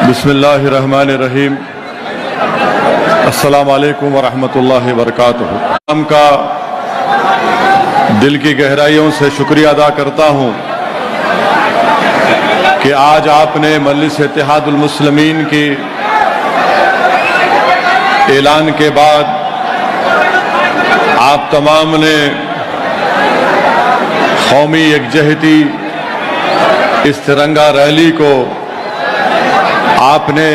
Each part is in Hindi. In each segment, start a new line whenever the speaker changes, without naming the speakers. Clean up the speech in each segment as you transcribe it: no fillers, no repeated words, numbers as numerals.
बिस्मिल्लाहिर्रहमानिर्रहीम। अस्सलामु अलैकुम वरहमतुल्लाहि वबरकातुहू। हम का दिल की गहराइयों से शुक्रिया अदा करता हूँ कि आज आपने मजलिस इत्तेहादुल मुस्लिमीन की ऐलान के बाद आप तमाम ने कौमी यकजहती इस तिरंगा रैली को आपने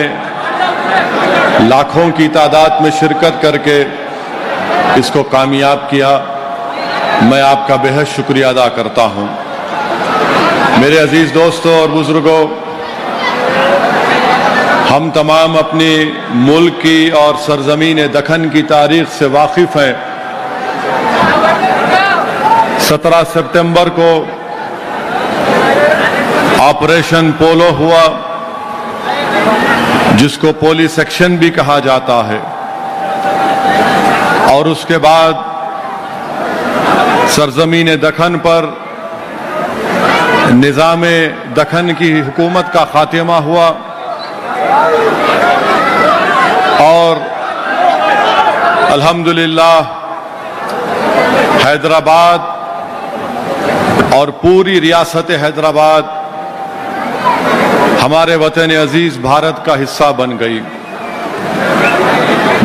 लाखों की तादाद में शिरकत करके इसको कामयाब किया। मैं आपका बेहद शुक्रिया अदा करता हूं। मेरे अजीज दोस्तों और बुजुर्गों, हम तमाम अपनी मुल्क की और सरजमीन दखन की तारीख से वाकिफ हैं। 17 सितंबर को ऑपरेशन पोलो हुआ, जिसको पुलिस एक्शन भी कहा जाता है, और उसके बाद सरजमीन दखन पर निज़ाम दखन की हुकूमत का खात्मा हुआ और अल्हम्दुलिल्लाह हैदराबाद और पूरी रियासत हैदराबाद हमारे वतन अजीज भारत का हिस्सा बन गई।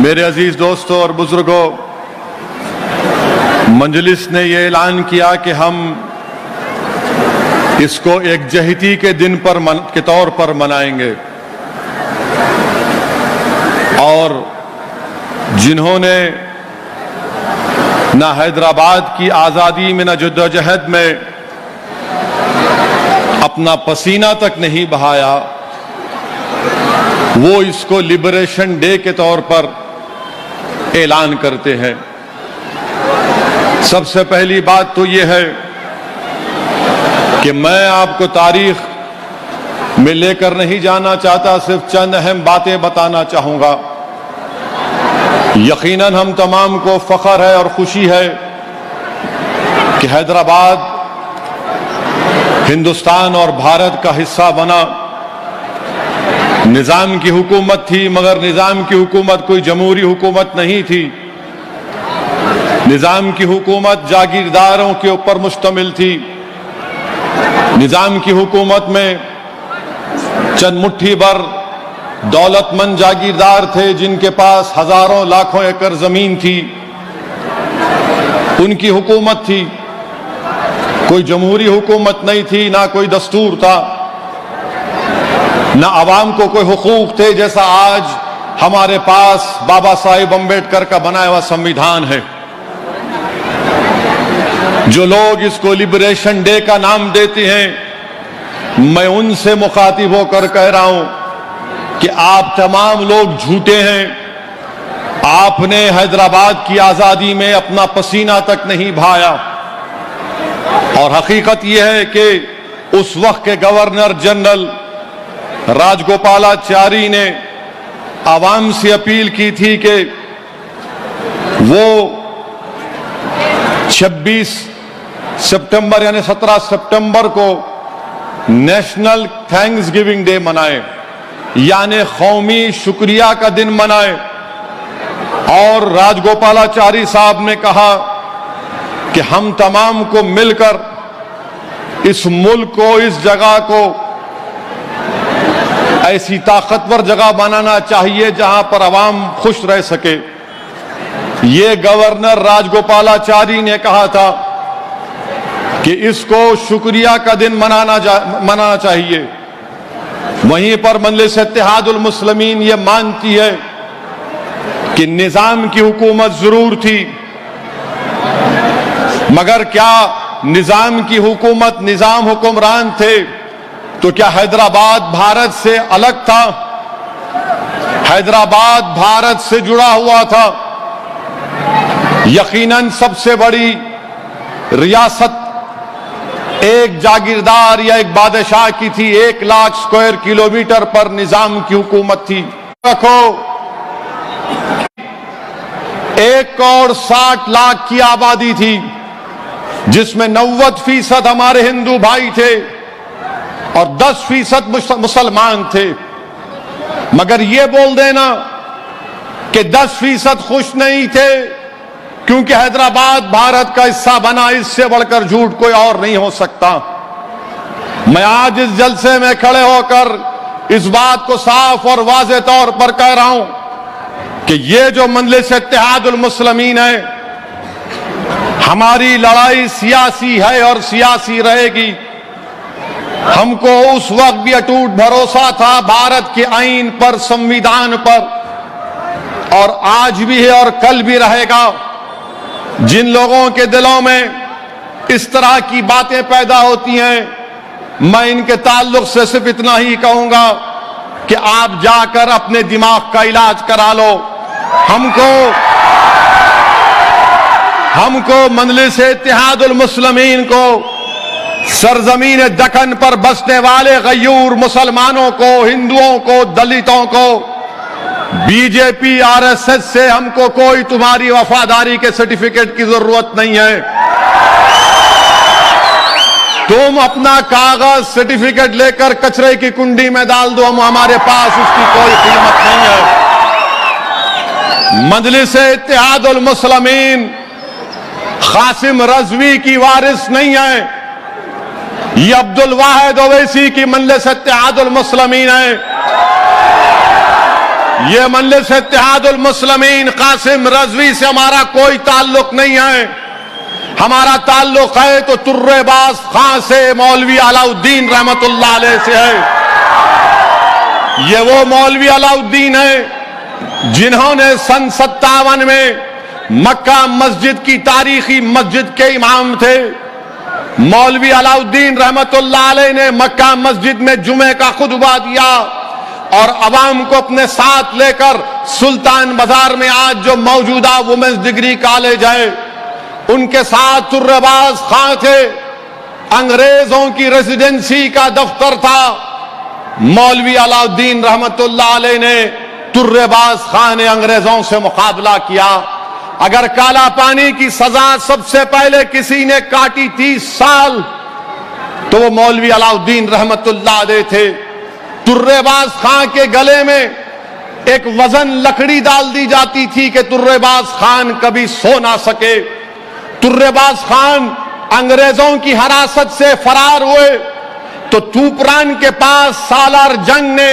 मेरे अजीज दोस्तों और बुजुर्गों, मजलिस ने यह ऐलान किया कि हम इसको एकजहती के दिन के तौर पर मनाएंगे, और जिन्होंने न हैदराबाद की आज़ादी में न जद्दोजहद में अपना पसीना तक नहीं बहाया, वो इसको लिबरेशन डे के तौर पर ऐलान करते हैं। सबसे पहली बात तो ये है कि मैं आपको तारीख में लेकर नहीं जाना चाहता, सिर्फ चंद अहम बातें बताना चाहूंगा। यकीनन हम तमाम को फख्र है और खुशी है कि हैदराबाद हिंदुस्तान और भारत का हिस्सा बना। निजाम की हुकूमत थी, मगर निजाम की हुकूमत कोई जमहूरी हुकूमत नहीं थी। निजाम की हुकूमत जागीरदारों के ऊपर मुश्तमिल थी। निजाम की हुकूमत में चंद मुट्ठी भर दौलतमंद जागीरदार थे, जिनके पास हजारों लाखों एकड़ जमीन थी। उनकी हुकूमत थी, कोई जमहूरी हुकूमत नहीं थी, ना कोई दस्तूर था, ना अवाम को कोई हुकूक थे जैसा आज हमारे पास बाबा साहिब अम्बेडकर का बनाया हुआ संविधान है। जो लोग इसको लिबरेशन डे का नाम देते हैं, मैं उनसे मुखातिब होकर कह रहा हूं कि आप तमाम लोग झूठे हैं। आपने हैदराबाद की आजादी में अपना पसीना तक नहीं बहाया, और हकीकत यह है कि उस वक्त के गवर्नर जनरल राजगोपालाचारी ने आवाम से अपील की थी कि वो 26 सितंबर यानी 17 सितंबर को नेशनल थैंक्स गिविंग डे मनाए, यानी कौमी शुक्रिया का दिन मनाए। और राजगोपालाचारी साहब ने कहा कि हम तमाम को मिलकर इस मुल्क को, इस जगह को ऐसी ताकतवर जगह बनाना चाहिए जहां पर अवाम खुश रह सके। ये गवर्नर राजगोपालाचारी ने कहा था कि इसको शुक्रिया का दिन मनाना चाहिए। वहीं पर मजलिस इत्तेहादुल मुस्लिमीन ये मानती है कि निजाम की हुकूमत जरूर थी, मगर क्या निजाम की हुकूमत, निजाम हुक्मरान थे तो क्या हैदराबाद भारत से अलग था? हैदराबाद भारत से जुड़ा हुआ था। यकीनन सबसे बड़ी रियासत एक जागीरदार या एक बादशाह की थी। 1 लाख स्क्वायर किलोमीटर पर निजाम की हुकूमत थी। रखो 1,60,00,000 की आबादी थी, जिसमें 90% हमारे हिंदू भाई थे और 10% मुसलमान थे। मगर यह बोल देना कि 10% खुश नहीं थे क्योंकि हैदराबाद भारत का हिस्सा बना, इससे बढ़कर झूठ कोई और नहीं हो सकता। मैं आज इस जलसे में खड़े होकर इस बात को साफ और वाज़ेह तौर पर कह रहा हूं कि ये जो मजलिस इत्तेहादुल मुस्लिमीन है, हमारी लड़ाई सियासी है और सियासी रहेगी। हमको उस वक्त भी अटूट भरोसा था भारत के आईन पर, संविधान पर, और आज भी है और कल भी रहेगा। जिन लोगों के दिलों में इस तरह की बातें पैदा होती हैं, मैं इनके ताल्लुक से सिर्फ इतना ही कहूंगा कि आप जाकर अपने दिमाग का इलाज करा लो। हमको मजलिस इत्तेहादुल मुस्लिमीन को, सरजमीन दक्कन पर बसने वाले गयूर मुसलमानों को, हिंदुओं को, दलितों को, बीजेपी आरएसएस से हमको कोई तुम्हारी वफादारी के सर्टिफिकेट की जरूरत नहीं है। तुम अपना कागज सर्टिफिकेट लेकर कचरे की कुंडी में डाल दो, हमारे पास उसकी कोई कीमत नहीं है। मजलिस इत्तेहादुल मुस्लिमीन कासिम रजवी की वारिस नहीं है, ये अब्दुल वाहिद ओवैसी की मजलिस इत्तेहादुल मुस्लिमीन है। ये मजलिस इत्तेहादुल मुस्लिमीन कासिम रजवी से हमारा कोई ताल्लुक नहीं है। हमारा ताल्लुक है तो तुर्रेबाज खां से, मौलवी अलाउद्दीन रहमतुल्लाह अलैह से है। ये वो मौलवी अलाउद्दीन है जिन्होंने सन 57 में मक्का मस्जिद की तारीखी मस्जिद के इमाम थे। मौलवी अलाउद्दीन रहमतुल्लाह अलैह ने मक्का मस्जिद में जुमे का खुतबा दिया और अवाम को अपने साथ लेकर सुल्तान बाजार में आज जो मौजूदा वुमेन्स डिग्री कॉलेज है, उनके साथ तुर्रेबाज खां थे। अंग्रेजों की रेजिडेंसी का दफ्तर था। मौलवी अलाउद्दीन रहमतुल्लाह अलैह ने, तुर्रेबाज खां ने अंग्रेजों से मुकाबला किया। अगर काला पानी की सजा सबसे पहले किसी ने काटी 30 साल, तो वो मौलवी अलाउद्दीन रहमतुल्लाह अलैह थे। तुर्रेबाज खां के गले में एक वजन लकड़ी डाल दी जाती थी कि तुर्रेबाज खान कभी सो ना सके। तुर्रेबाज खान अंग्रेजों की हिरासत से फरार हुए तो तूपरान के पास सालार जंग ने,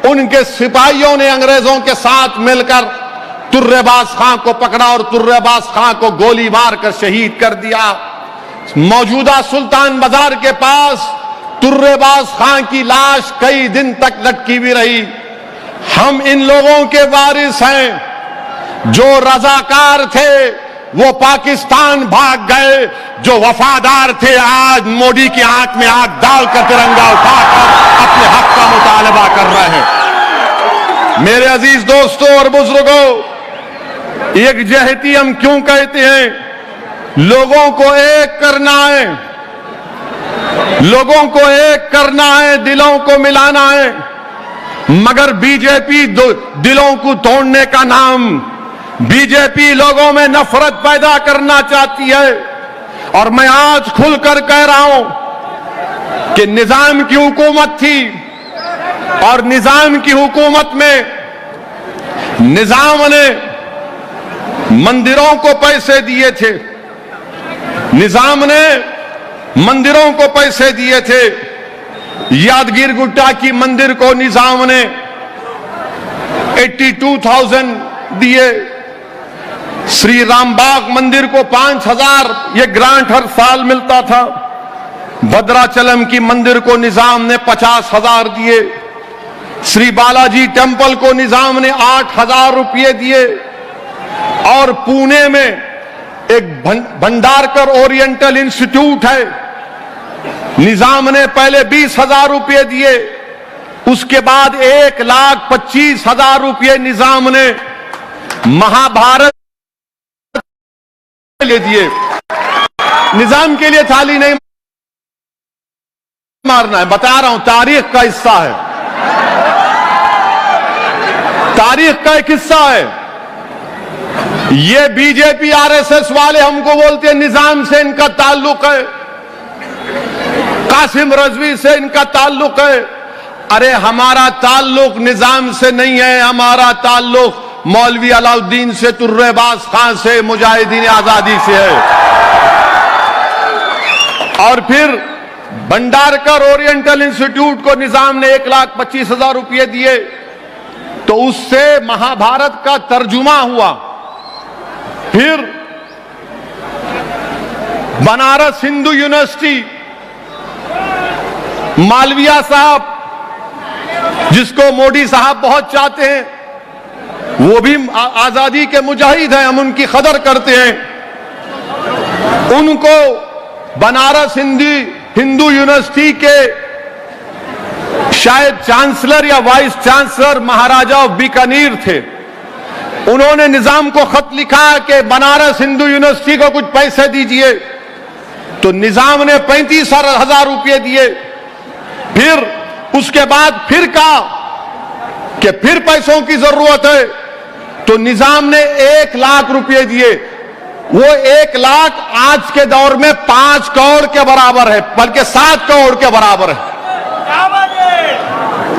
उनके सिपाहियों ने अंग्रेजों के साथ मिलकर तुर्रेबाज खां को पकड़ा और तुर्रेबाज खां को गोली मारकर शहीद कर दिया। मौजूदा सुल्तान बाजार के पास तुर्रेबाज खां की लाश कई दिन तक लटकी भी रही। हम इन लोगों के वारिस हैं। जो रजाकार थे वो पाकिस्तान भाग गए, जो वफादार थे आज मोदी की आंख में आंख डालकर तिरंगा उठाकर अपने हक का मुतालबा कर रहे हैं। मेरे अजीज दोस्तों और बुजुर्गों, एकजहती हम क्यों कहते हैं? लोगों को एक करना है, लोगों को एक करना है, दिलों को मिलाना है। मगर बीजेपी दिलों को तोड़ने का नाम, बीजेपी लोगों में नफरत पैदा करना चाहती है। और मैं आज खुलकर कह रहा हूं कि निजाम की हुकूमत थी और निजाम की हुकूमत में निजाम ने मंदिरों को पैसे दिए थे, निजाम ने मंदिरों को पैसे दिए थे। यादगीर गुट्टा की मंदिर को निजाम ने 82,000 दिए। श्री रामबाग मंदिर को 5,000 ये ग्रांट हर साल मिलता था। भद्राचलम की मंदिर को निजाम ने 50,000 दिए। श्री बालाजी टेम्पल को निजाम ने 8,000 रुपये दिए। और पुणे में एक भंडारकर ओरिएंटल इंस्टीट्यूट है, निजाम ने पहले 20,000 रुपये दिए, उसके बाद 1,25,000 रुपये निजाम ने महाभारत ले दिए। निजाम के लिए थाली नहीं मारना है, बता रहा हूं, तारीख का हिस्सा है, तारीख का एक हिस्सा है। ये बीजेपी आरएसएस वाले हमको बोलते हैं निजाम से इनका ताल्लुक है, कासिम रजवी से इनका ताल्लुक है। अरे हमारा ताल्लुक निजाम से नहीं है, हमारा ताल्लुक मौलवी अलाउद्दीन से, तुर्रेबाज खान से, मुजाहिदीन आजादी से है। और फिर भंडारकर ओरिएंटल इंस्टीट्यूट को निजाम ने 1,25,000 रुपये दिए, तो उससे महाभारत का तर्जुमा हुआ। फिर बनारस हिंदू यूनिवर्सिटी, मालविया साहब जिसको मोदी साहब बहुत चाहते हैं, वो भी आजादी के मुजाहिद हैं, हम उनकी कदर करते हैं। उनको बनारस हिंदू यूनिवर्सिटी के शायद चांसलर या वाइस चांसलर महाराजा बीकानेर थे, उन्होंने निजाम को खत लिखा कि बनारस हिंदू यूनिवर्सिटी को कुछ पैसे दीजिए, तो निजाम ने 35,000 रुपये दिए। फिर उसके बाद फिर कहा कि फिर पैसों की जरूरत है, तो निजाम ने 1 लाख रुपये दिए। वो 1 लाख आज के दौर में 5 करोड़ के बराबर है, बल्कि 7 करोड़ के बराबर है।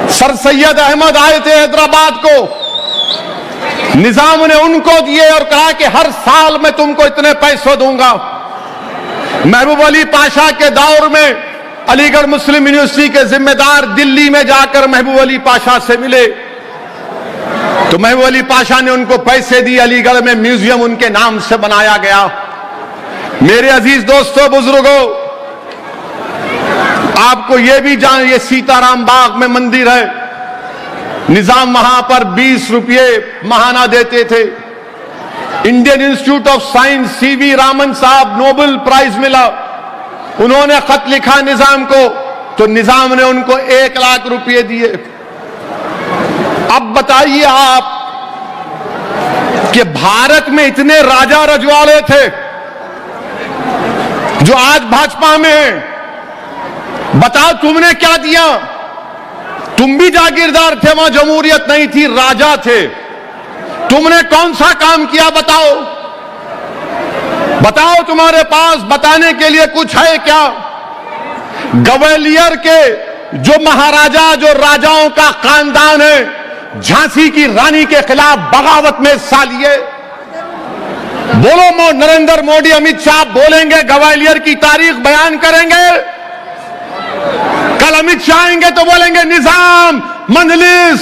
सर सैयद अहमद आए थे हैदराबाद को, निजाम ने उनको दिए और कहा कि हर साल मैं तुमको इतने पैसे दूंगा। महबूब अली पाशा के दौर में अलीगढ़ मुस्लिम यूनिवर्सिटी के जिम्मेदार दिल्ली में जाकर महबूब अली पाशा से मिले, तो महबूब अली पाशा ने उनको पैसे दिए, अलीगढ़ में म्यूजियम उनके नाम से बनाया गया। मेरे अजीज दोस्तों, बुजुर्गों, आपको यह भी जान, ये सीताराम बाग में मंदिर है, निजाम वहां पर 20 रुपये महाना देते थे। Indian institute of science, CV Raman साहब, नोबेल प्राइज मिला, उन्होंने खत लिखा निजाम को, तो निजाम ने उनको 1 लाख रुपये दिए। अब बताइए आप कि भारत में इतने राजा रजवाड़े थे जो आज भाजपा में हैं, बताओ तुमने क्या दिया? तुम भी जागीरदार थे, वहां जमहूरियत नहीं थी, राजा थे, तुमने कौन सा काम किया? बताओ बताओ, तुम्हारे पास बताने के लिए कुछ है क्या? ग्वालियर के जो महाराजा, जो राजाओं का खानदान है, झांसी की रानी के खिलाफ बगावत में हिस्सा लिए। बोलो, नरेंद्र मोदी, अमित शाह बोलेंगे, ग्वालियर की तारीख बयान करेंगे। कल अमित शाह आएंगे तो बोलेंगे निजाम मंजलिस,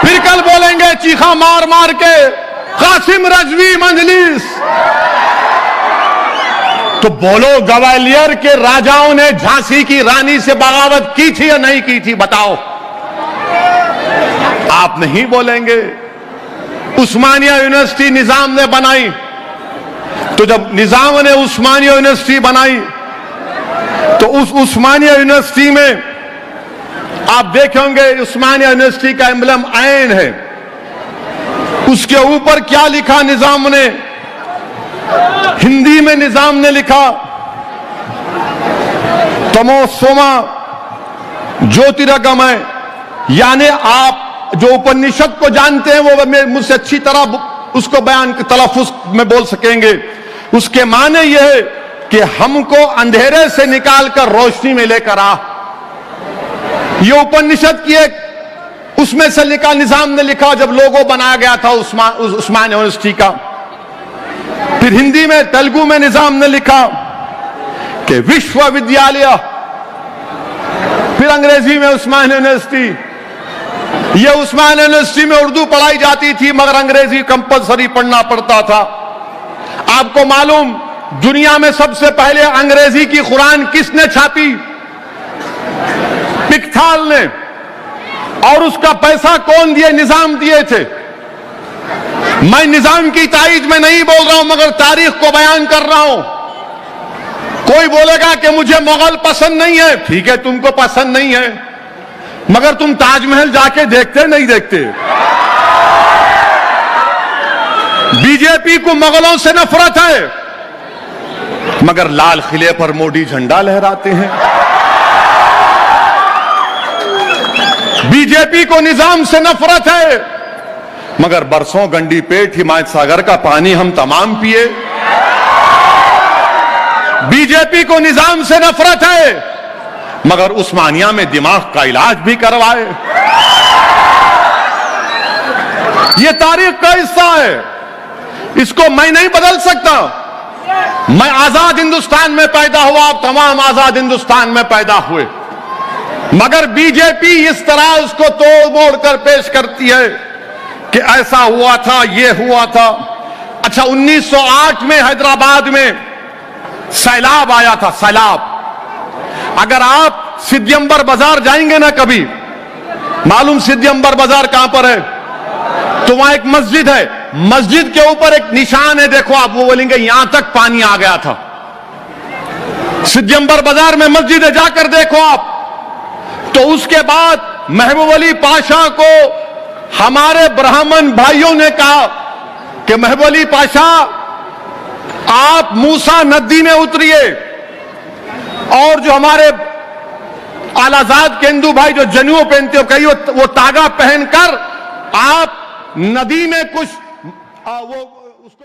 फिर कल बोलेंगे चीखा मार मार के कासिम रजवी मंजलिस। तो बोलो, ग्वालियर के राजाओं ने झांसी की रानी से बगावत की थी या नहीं की थी? बताओ। आप नहीं बोलेंगे। उस्मानिया यूनिवर्सिटी निजाम ने बनाई, तो जब निजाम ने उस्मानिया यूनिवर्सिटी बनाई, तो उस उस्मानिया यूनिवर्सिटी में आप देखेंगे उस्मानिया यूनिवर्सिटी का एम्बलम आयन है, उसके ऊपर क्या लिखा निजाम ने? हिंदी में निजाम ने लिखा, तमोसोमा ज्योतिर्गमय, यानी आप जो उपनिषद को जानते हैं वो मुझसे अच्छी तरह उसको बयान तलफ्फुज में बोल सकेंगे। उसके माने यह है कि हमको अंधेरे से निकालकर रोशनी में लेकर आ। ये उपनिषद की एक उसमें से लिखा, निजाम ने लिखा जब लोगो बनाया गया था उस्मानिया यूनिवर्सिटी का। फिर हिंदी में, तेलुगु में निजाम ने लिखा कि विश्वविद्यालय, फिर अंग्रेजी में उस्मानिया यूनिवर्सिटी। ये उस्मानिया यूनिवर्सिटी में उर्दू पढ़ाई जाती थी, मगर अंग्रेजी कंपलसरी पढ़ना पड़ता था। आपको मालूम, दुनिया में सबसे पहले अंग्रेजी की कुरान किसने छापी? पिकथाल ने। और उसका पैसा कौन दिए? निजाम दिए थे। मैं निजाम की तारीफ में नहीं बोल रहा हूं, मगर तारीख को बयान कर रहा हूं। कोई बोलेगा कि मुझे मुगल पसंद नहीं है, ठीक है, तुमको पसंद नहीं है, मगर तुम ताजमहल जाके देखते नहीं देखते? बीजेपी को मुगलों से नफरत है, मगर लाल किले पर मोदी झंडा लहराते हैं। बीजेपी को निजाम से नफरत है, मगर बरसों गंडी पेट हिमायत सागर का पानी हम तमाम पिए। बीजेपी को निजाम से नफरत है, मगर उस्मानिया में दिमाग का इलाज भी करवाए। यह तारीख का हिस्सा है, इसको मैं नहीं बदल सकता। मैं आजाद हिंदुस्तान में पैदा हुआ, आप तमाम आजाद हिंदुस्तान में पैदा हुए, मगर बीजेपी इस तरह उसको तोड़ मोड़ कर पेश करती है कि ऐसा हुआ था, ये हुआ था। अच्छा, 1908 में हैदराबाद में सैलाब आया था, सैलाब। अगर आप सिद्धियंबर बाजार जाएंगे ना कभी, मालूम सिद्धियंबर बाजार कहां पर है? तो वहां एक मस्जिद है, मस्जिद के ऊपर एक निशान है, देखो आप, वो बोलेंगे यहां तक पानी आ गया था। सिद्धियंबर बाजार में मस्जिद है, जाकर देखो आप। तो उसके बाद महबूब अली पाशा को हमारे ब्राह्मण भाइयों ने कहा कि महबूब अली पाशा, आप मूसा नदी में उतरिए और जो हमारे आलाजाद के हिंदू भाई जो जनेऊ पहनते हो, कहीं वो तागा पहनकर आप नदी में कुछ वो उसको